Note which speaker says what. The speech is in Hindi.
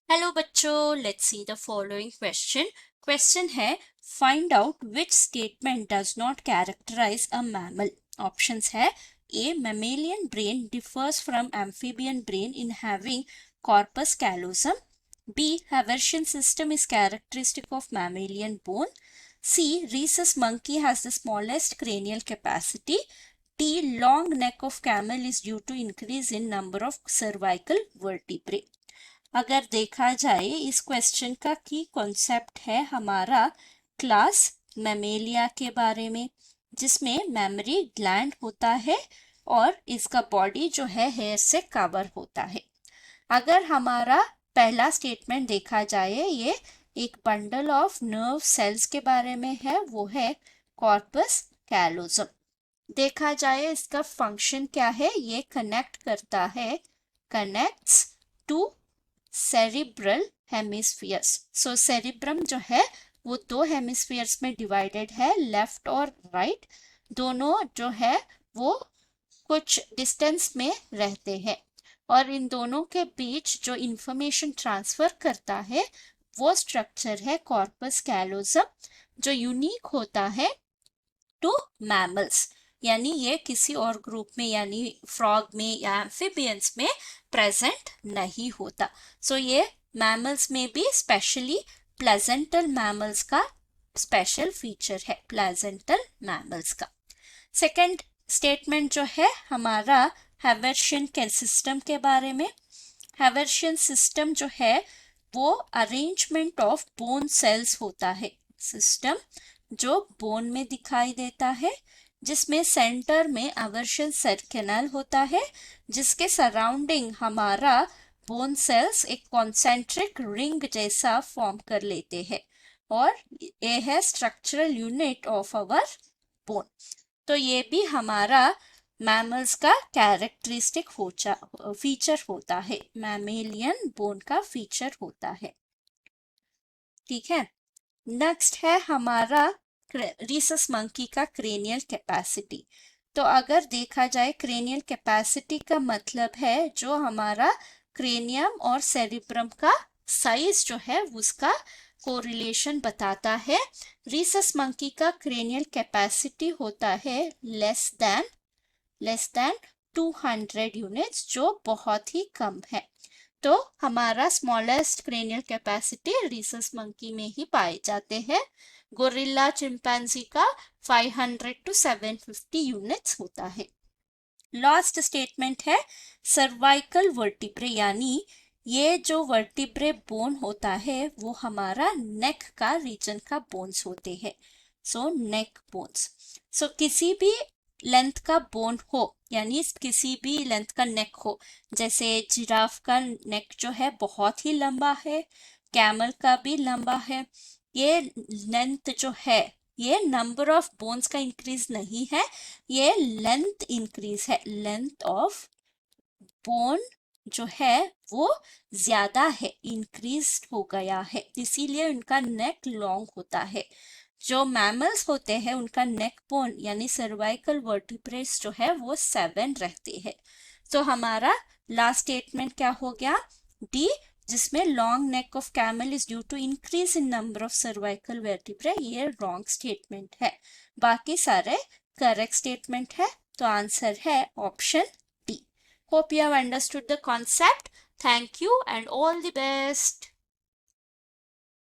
Speaker 1: हेलो बच्चों, let's see the following question. Question है find out which statement does not characterise a mammal. Options है A mammalian brain differs from amphibian brain in having corpus callosum, B Haversian system is characteristic of mammalian bone, C rhesus monkey has the smallest cranial capacity, D long neck of camel is due to increase in number of cervical vertebrae। अगर देखा जाए इस क्वेश्चन का की कॉन्सेप्ट है हमारा क्लास मैमेलिया के बारे में, जिसमें मेमोरी ग्लैंड होता है और इसका बॉडी जो है हेयर से कवर होता है। अगर हमारा पहला स्टेटमेंट देखा जाए, ये एक बंडल ऑफ नर्व सेल्स के बारे में है, वो है कॉर्पस कैलोसम। देखा जाए इसका फंक्शन क्या है, ये कनेक्ट करता है, connects to cerebral hemispheres. So cerebrum जो है वो दो हेमिस्फीयर्स में डिवाइडेड है, लेफ्ट और राइट। दोनों जो है वो कुछ डिस्टेंस में रहते हैं और इन दोनों के बीच जो इंफॉर्मेशन ट्रांसफर करता है वो स्ट्रक्चर है कॉर्पस कैलोसम, जो यूनिक होता है टू मैमल्स। यानी ये किसी और ग्रुप में यानी फ्रॉग में या एम्फिबियंस में प्रेजेंट नहीं होता। सो ये मैमल्स में भी स्पेशली प्लेजेंटल मैमल्स का स्पेशल फीचर है, प्लेजेंटल मैमल्स का। सेकंड स्टेटमेंट जो है हमारा हैवर्शियन के सिस्टम के बारे में। हैवर्शियन सिस्टम जो है वो अरेंजमेंट ऑफ बोन सेल्स होता है, सिस्टम जो बोन में दिखाई देता है, जिसमें सेंटर में अवर्शियन सेल कैनाल होता है, जिसके सराउंडिंग हमारा बोन सेल्स एक कॉन्सेंट्रिक रिंग जैसा फॉर्म कर लेते हैं और ये है structural unit of our bone. तो ये भी हमारा मैमल्स का कैरेक्टरिस्टिक फीचर होता है, मैमेलियन बोन का फीचर होता है। ठीक है, नेक्स्ट है हमारा rhesus monkey का क्रेनियल कैपेसिटी। तो अगर देखा जाए क्रेनियल कैपेसिटी का मतलब है जो हमारा क्रेनियम और सेरिब्रम का साइज जो है उसका कोरिलेशन बताता है। rhesus monkey का क्रेनियल कैपेसिटी होता है लेस देन 200 यूनिट्स, जो बहुत ही कम है। तो हमारा smallest cranial capacity rhesus monkey में ही पाए जाते हैं। गोरिल्ला चिंपैंजी का 500 to 750 यूनिट्स होता है। लास्ट स्टेटमेंट है सर्वाइकल वर्टिब्रे, यानी ये जो वर्टिब्रे बोन होता है वो हमारा नेक का रीजन का बोन्स होते हैं। सो नेक बोन्स, सो किसी भी लेंथ का बोन हो, यानी किसी भी लेंथ का नेक हो, जैसे जिराफ का नेक जो है बहुत ही लंबा है, कैमल का भी लंबा है, ये लेंथ जो है ये नंबर ऑफ बोन्स का इंक्रीज नहीं है, ये लेंथ इंक्रीज है, लेंथ ऑफ बोन जो है वो ज्यादा है, इंक्रीज हो गया है, इसीलिए उनका नेक लॉन्ग होता है। जो मैमल्स होते हैं उनका नेक बोन यानी सर्वाइकल वर्टिब्रेस जो है वो 7 रहते हैं। तो हमारा लास्ट स्टेटमेंट क्या हो गया, डी, जिसमें long neck of camel is due to increase in number of cervical vertebrae, ये रॉन्ग स्टेटमेंट है। बाकी सारे करेक्ट स्टेटमेंट है, तो आंसर है option D. Hope you have understood the concept. Thank you and all the best.